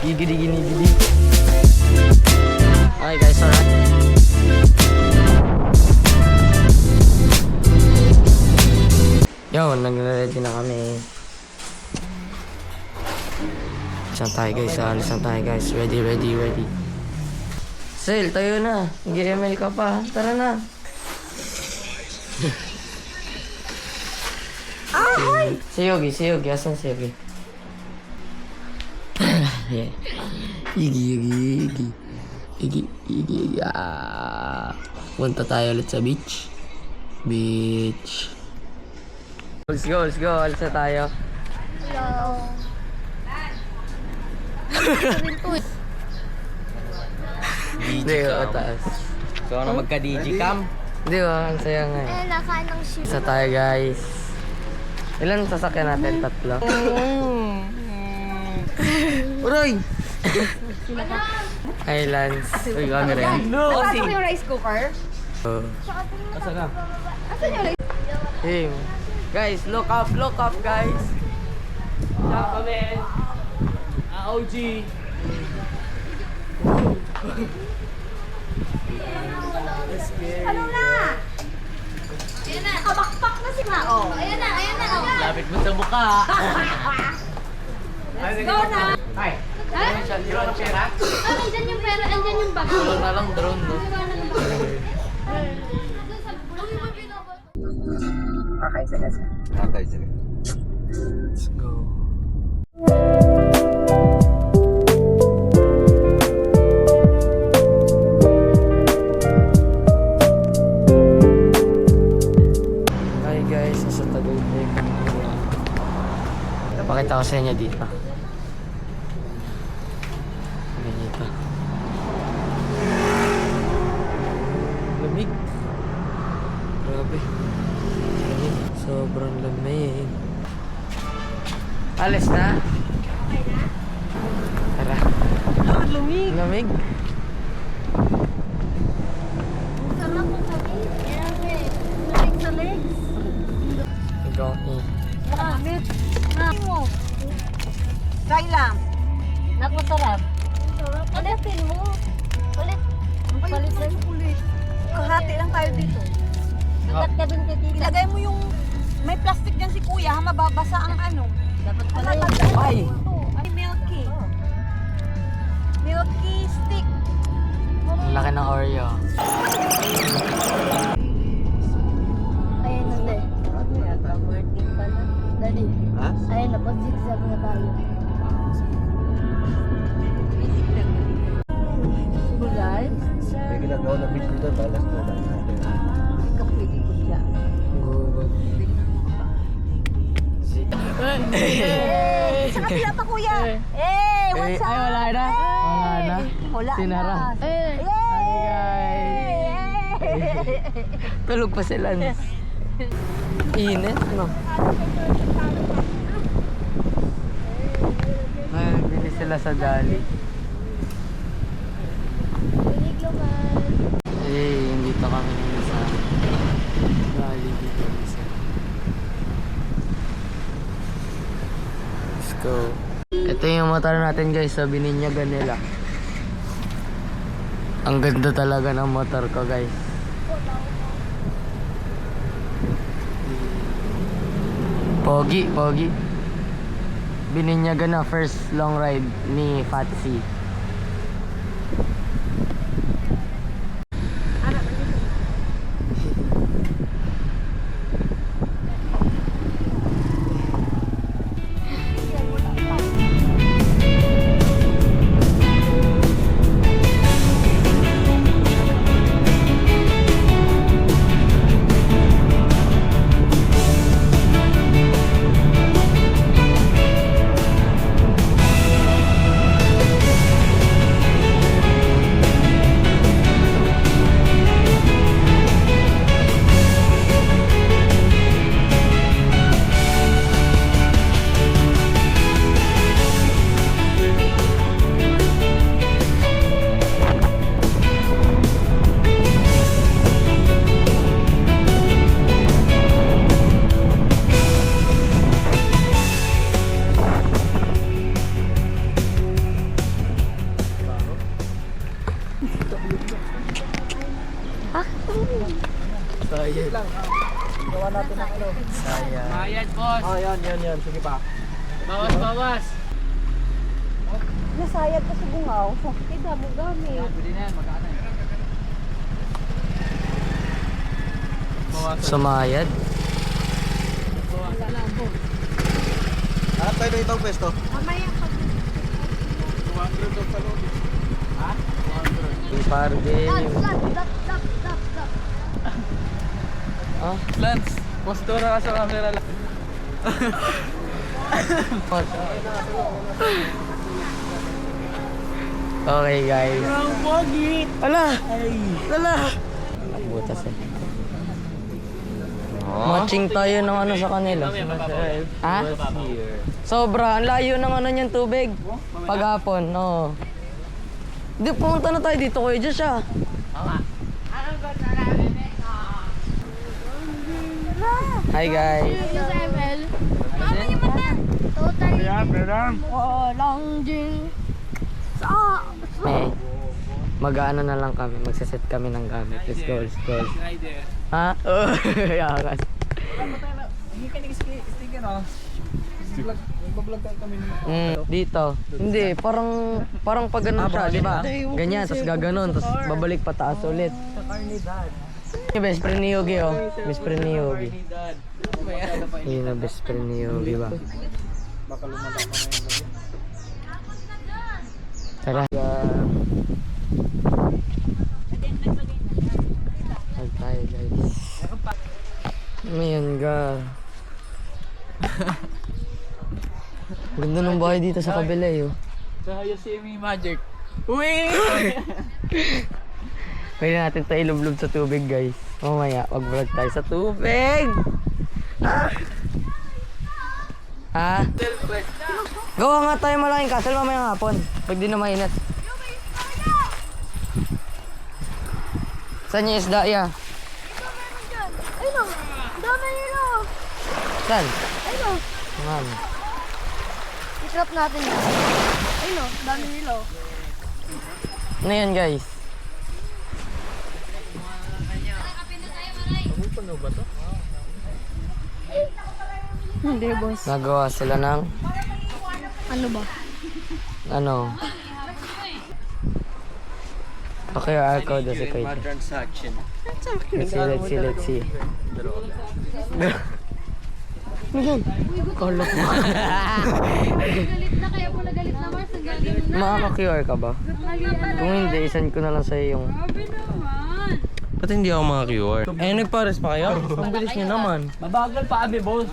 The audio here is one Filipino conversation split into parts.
Gigidi. Okay guys, alright. Yo, nagre-ready na kami. Alis na tayo guys. Ready. Sel, tayo na. Nag-ML ka pa. Tara na. Si Yogi. Asan si Yogi? Yeah. Yogi. Punta tayo ulit sa beach. Let's go. Alis na tayo. Hello. Hindi ko kataas. So, ano magka-digicam? Hindi ko, ang saya nga eh. Ayan, nakain ng ship. Isa tayo guys. Ilan sasakyan natin? 3? Uroy! Islands. Uy, kami rin. Nasa yung rice cooker? Asa na? Asan yung rice Hey, guys, look up guys. Stop kami. OG. Ano na? Ayan na. Kabakpak na sila. Oh. Ayan na. Lapit mo sa mukha. Let's go na. Ay! Ha? Zero na pera? Andyan yung pera. Andyan yung bag. Wala na lang drone, no? Okay, sige. Let's go. Hi guys, nasa Taguig. Pakita ko sa inyo dito. Dito. Lamig. Grabe. Lamig. Sobrang lamig. Alis na? Okay na? Tara. Lamig. Lamig. Sama ko kami. Grabe. Lamig sa legs. Ikaw. Lamig. Mo. Try lang. Masarap. Ulitin mo. Ulit. Palit lang. Kahati lang tayo dito. Hanggat ka dun kay tita. Ilagay mo yung may plastic dyan si kuya, ha, mababasa ang ano. Dapat pala yun. Ay! Ay, milky. Milky stick. Ang laki ng Oreo. Ayan na, Dad. Working pala. Daddy. Ha? Ayan na, pag-zigzag na tayo. Guys, May ginagawa na beach dito, balas na lang natin. kapwede ko siya. Saka sila pa kuya. Eh, what's up? Ay, wala na. Wala Sinara. na. Hi guys. Tulog pa sila. Init, no? Ay, bili sila sa Dali. Dito kami ngayon sa Dali dito. Let's go. Ito yung motor natin guys sa bininyagan nila. Ang ganda talaga ng motor ko guys. Pogi. Bininyagan na first long ride ni Fatsi. lang. Gawa natin ang ano. Sayang. Ayan, boss. Oh, yan. Sige pa. Bawas. Nasayad ka sa bungaw. Sakit na mo gamit. Pwede na yan, mag-ano eh. Sumayad. Hanap tayo ng ibang pwesto. Mamaya ka. 200 daw sa loob. Ha? 200. Ipargin. Stop. Ah? Lance, postura ka sa camera lang. Okay guys. Ala! Ala! Butas eh. Matching tayo ng ano sa kanila. Ha? Sobra. Ang layo ng ano niyang tubig. Paghapon, no. Di, pumunta na tayo dito kuya Josh ah. Hi guys. Eh, mag-ano na lang kami. Magsaset kami ng gamit. Let's go. Ha? Oh, yakas. Hindi ka nag-sticker oh. Magbablog kami naman. Dito. Hindi, parang pag ganun siya, di ba? Ganyan, tapos gaganon, tapos babalik pataas ulit. Sa Carnidad. Yung best friend ni Yogi, oh. Best friend ni Yogi. Carnidad. Yun ang best friend ni Yogi ba? Baka lumala pa ngayon. Tara. Huwag tayo guys. Ayan ga. Ganda ng bahay dito sa kabila eh. Oh. Sa Yosemite Magic. Uy! Pwede natin tayo ilublob sa tubig guys. Mamaya, mag-vlog tayo sa tubig! Ha? Gawa nga tayo malaking castle mamaya hapon. Pag di na mainit. Saan yung isda ya? Ayun o. Dami nila. Saan? Ayun o. Ma'am. I-trap natin yan. Ayun o. Dami nila. Ano yan guys? Hindi boss. Nagawa sila ng Ano ba? ano? Okay, I'll code the equation. transaction. Let's see. Ngayon. Kolok mo. Galit na kaya mo galit na Mars. Ang galing mo na. Makaka-QR ka ba? Kung hindi, isend ko na lang sa'yo yung... Grabe naman. Ba't hindi ako mga QR? Eh, nagpares pa kayo? Ang bilis nyo naman. Mabagal pa kami, boss.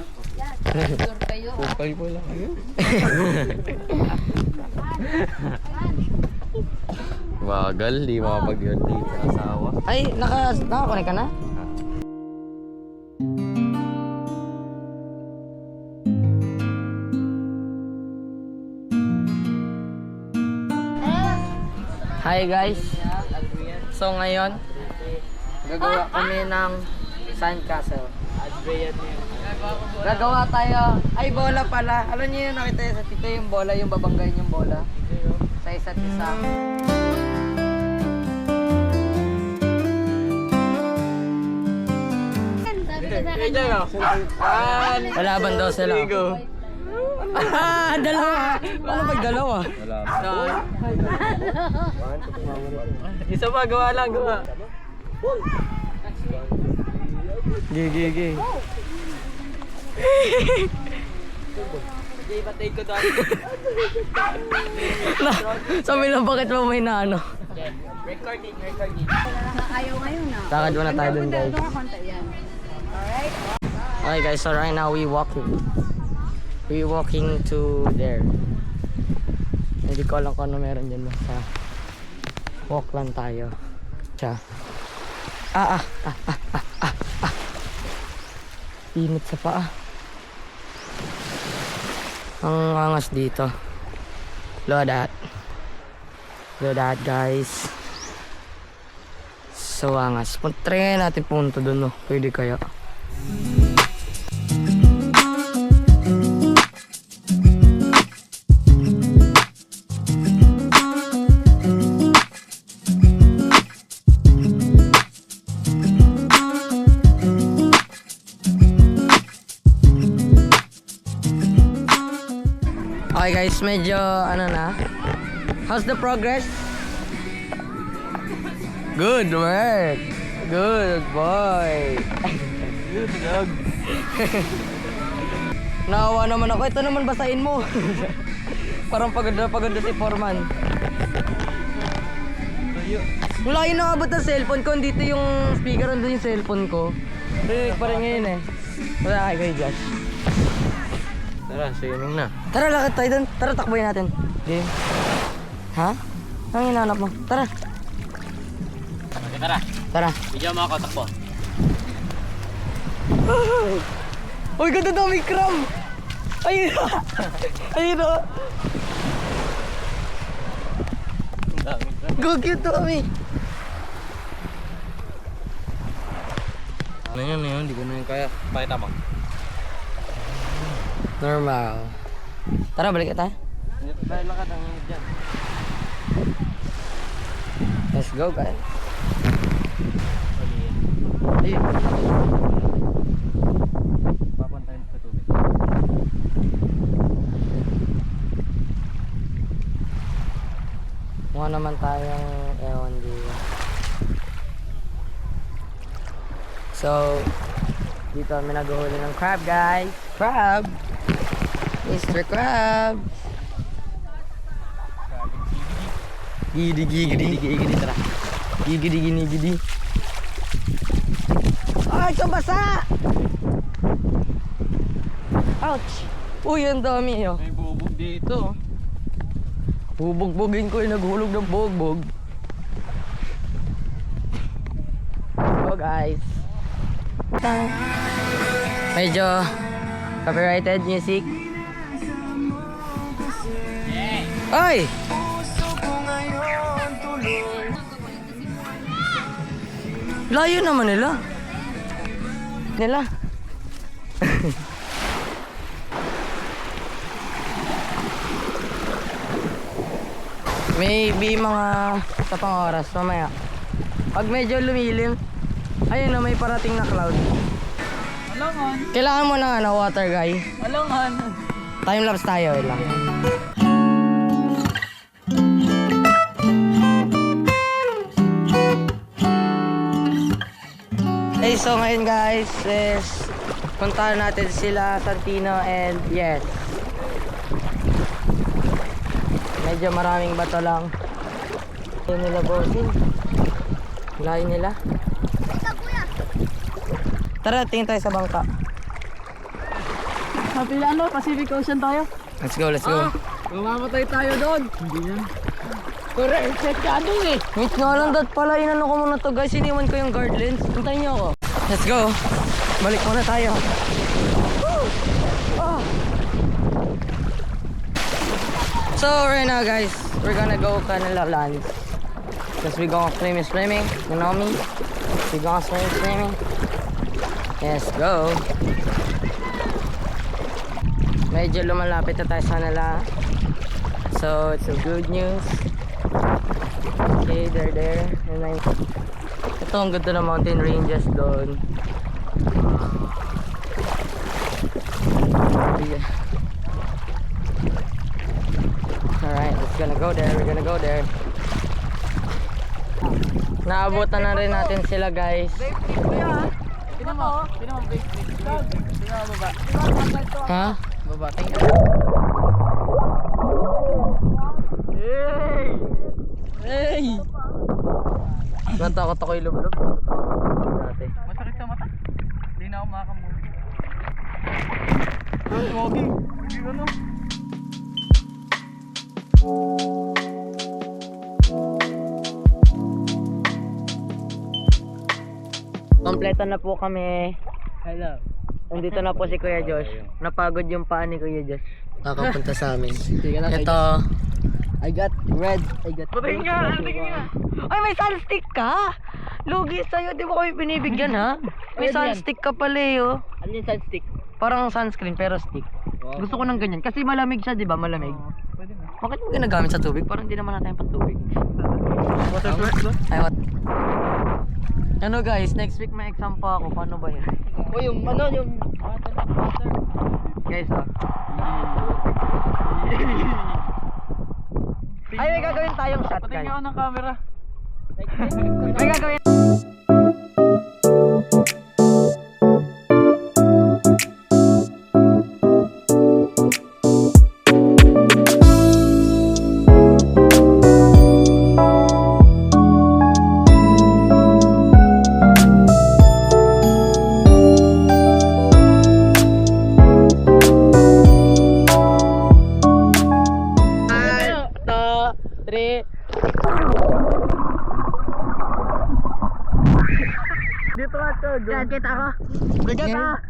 Kupal po lang kayo. Bagal, di makapag-yard dito asawa. Ay, nakakunik ka na? Hi guys. So ngayon, gagawa kami ng sandcastle. Gagawa tayo. Ay, bola pala. Alam niyo yun, nakita niyo sa tito yung bola, yung babanggayin yung bola. Sa isa't isa. Lalaban daw sila. Dalawa. Paano pag dalawa? Isa pa, gawa lang, gawa. Gigi. Patay ko doon. Sabi lang bakit mo may naano. Recording. Ayaw ngayon na. Lakad muna tayo dun guys. Yan. Okay guys, so right now we walking to there. Hindi ko alam kung ano meron dyan, basta walk lang tayo. Tsa. Init sa paa. Ang angas dito. Look at that guys. So angas. Try natin punto dun, no? Pwede kaya. guys, medyo ano na. How's the progress? Good work. Good boy. Good dog. Naawa naman ako. Ito naman basahin mo. Parang pagod na si Foreman. Wala yun nakabot ng cellphone ko. Dito yung speaker, andun yung cellphone ko. Rinig pa rin ngayon eh. Wala kay Josh. Tara, swimming na. Tara, lakad tayo dun. Tara, takboyin natin. Game. Ha? Anong hinahanap mo? Tara. Okay, tara. Tara. Bigyan mo ako takbo. Uy, ganda daw may cram! Ayun na! Ayun na! Go cute to kami! Ano yun? Hindi ko na yun kaya. Pakita mo. Normal. Tara, balik ka tayo. Dahil lakad ang dyan. Let's go, guys. Ayun. Papuntahin sa tubig. Mukha naman tayong ewan dito. So, dito kami naghuhuli ng crab, guys. Crab! Mr. Crab! Gidi, gidi, gidi, tara. Gidi, gidi, gidi. Ay, ito basa! Ouch! Uy, ang dami yun. May bubog dito. Bubugbugin ko yung naghulog ng bugbog. So guys. Medyo copyrighted music. Ay! Layo naman nila. Maybe mga sa pang oras mamaya. Pag medyo lumilim, ayun na may parating na cloud. Alangan. Kailangan mo ng water guy. Alangan. Time lapse tayo lang. Okay, so ngayon guys is puntahan natin sila Santino and yes. Medyo maraming bato lang. Ayun nila bossing. Layo nila. Tara, tingin tayo sa bangka. Sabi ano, Pacific Ocean tayo. Let's go, let's go. Mamamatay tayo doon. Hindi yan. Correct, check ka doon eh. Wait nga lang, dad pala. Inano ko muna to guys. Iniwan ko yung guard lens. Hintayin niyo ako. Let's go. Balik muna tayo. Woo! Oh. So right now guys, we're gonna go Canela Lands. Because we gonna swimming. You know me? We gonna swimming. Let's go. Medyo lumalapit na tayo sa kanila. So it's a good news. Okay, they're there. And I... Ito ang ganda ng mountain ranges doon. Yeah. Alright, let's gonna go there. We're gonna go there. Naabutan na rin natin sila guys. Tingnan mo, babe. Tingnan mo, baba. Ha? Baba, Hey! Natakot ako ilog-log. Dati. Masakit sa mata? Hindi na ako makakamuli. Okay. Hindi ano. Kompleto na po kami. Hello. Nandito na po si Kuya Josh. Napagod yung paa ni Kuya Josh. Nakapunta sa amin. Ito. I got red. Patingin nga. Ay, may sunstick ka? Lugi sa'yo. Di mo kami binibigyan ha? May Pwede yan. sunstick ka pala eh oh. Ano yung sunstick? Parang sunscreen pero stick. Wow. Gusto ko ng ganyan. Kasi malamig siya, di ba? Malamig. Pwede na. Bakit mo ginagamit sa tubig? Parang hindi naman natin patubig. Waterproof ba? Ay, what? Ano guys, next week may exam pa ako. Paano ba yan? O yung ano, yung water. Guys, oh. Ay, may gagawin tayong shot, guys. Ako ng camera. May gagawin. Dito ka to. Yan, kita ako. Bigat ah.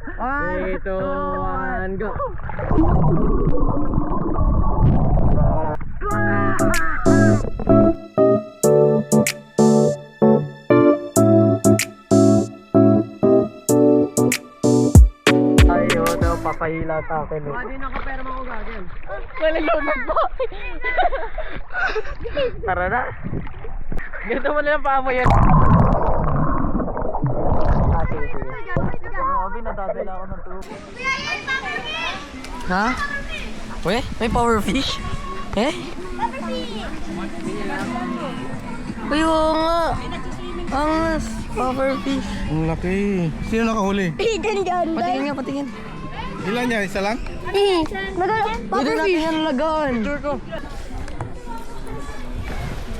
3, 2, 1, go. Ayo, daw papahila sa akin. Hindi nakapera mo ko gagawin. Wala lunod po. Tara na. Ganito mo na lang pa mo yan. Ah, sige, sige. Grabe, nadadala ako ng tubig. Ha? Uy, may power fish? Eh? Uy, oo nga. Angas. Power fish. Ang laki. Sino nakahuli? Ganda. Patingin nga, patingin. Ilan niya? Isa lang? Pwede natin yan lagaan.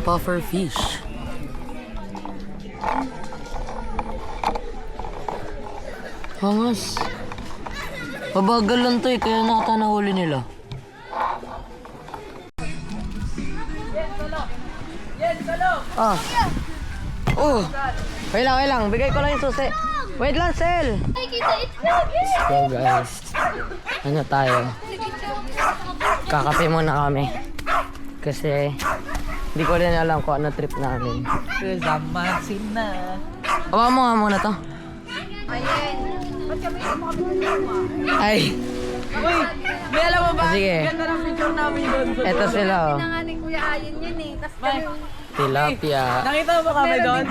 Puffer fish. Angas. Pabagal lang to eh, kaya nakata nahuli nila. Ah. Oh. Wait lang. Bigay ko lang yung susi. Wait lang, Sel. So guys. Ano tayo? Kakape muna kami. Kasi hindi ko rin alam kung ano trip namin. Zamasin na. Hawa mo nga muna to. Ay. Uy, may alam mo ba? Sige. Ganda ng picture namin doon. Eto sila oh. Nga ni Kuya Ayon yun eh. Tapos kami, Tilapia. Nakita mo ba kami doon?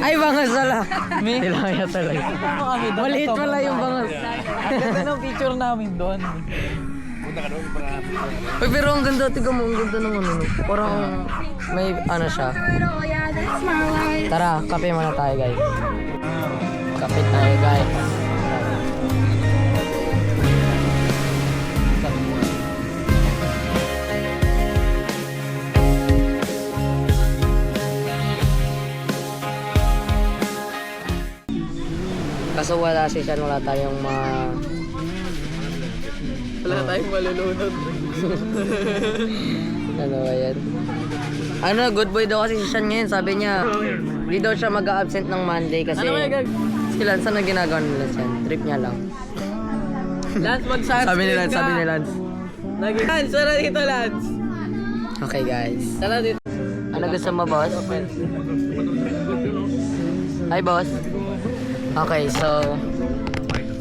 Ay, bangas pala. Tilapia talaga. Kami doon. Maliit pala yung bangas. Ang ganda ng picture namin doon. Uy, pero ang ganda. Tignan mo, ang ganda ng ano. Parang may ano siya. Kuya, that's my life. Tara, kape muna tayo guys. Kape tayo guys. Kaso wala si Sean, wala tayong Wala tayong malulunod. ano ba yan? Ano, good boy daw kasi si Sean ngayon. Sabi niya, di daw siya mag-a-absent ng Monday kasi Ano kaya si Lance, ano ginagawa nila siya? Trip niya lang. Lance, mag-sunscreen Sabi ni Lance, ka. sabi ni Lance. Lance, tara dito, Lance. Okay guys. Tara dito. Ano gusto mo, boss? Hi, boss. Okay, so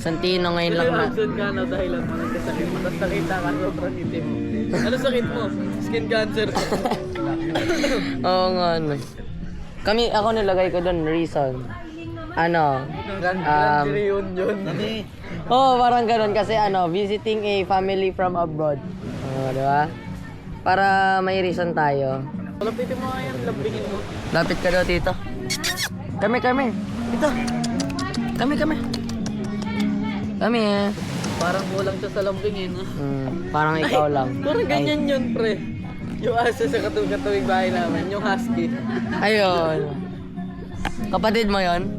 Santino ngayon lang na. Absent ka na dahil ang mga kasakit mo. Tapos nakita ka sobrang itim mo. Ano sakit mo? Skin cancer. Oo nga, ano. Ako nilagay ko doon, reason. Ano? Grand reunion. Oh, parang ganun kasi visiting a family from abroad. Di ba? Para may reason tayo. Lapitin mo nga yan, lambingin mo. Lapit ka daw, tito. Kami. Dito. Kami. Kami eh. Parang kulang siya sa lambingin. Parang ikaw lang. Parang ganyan yun, pre. Yung asa sa katuwing bahay namin, yung husky. Ayun. Kapatid mo yon?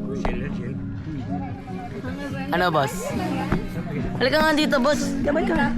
Ano, boss? Halika nga dito, boss. Kabay ka.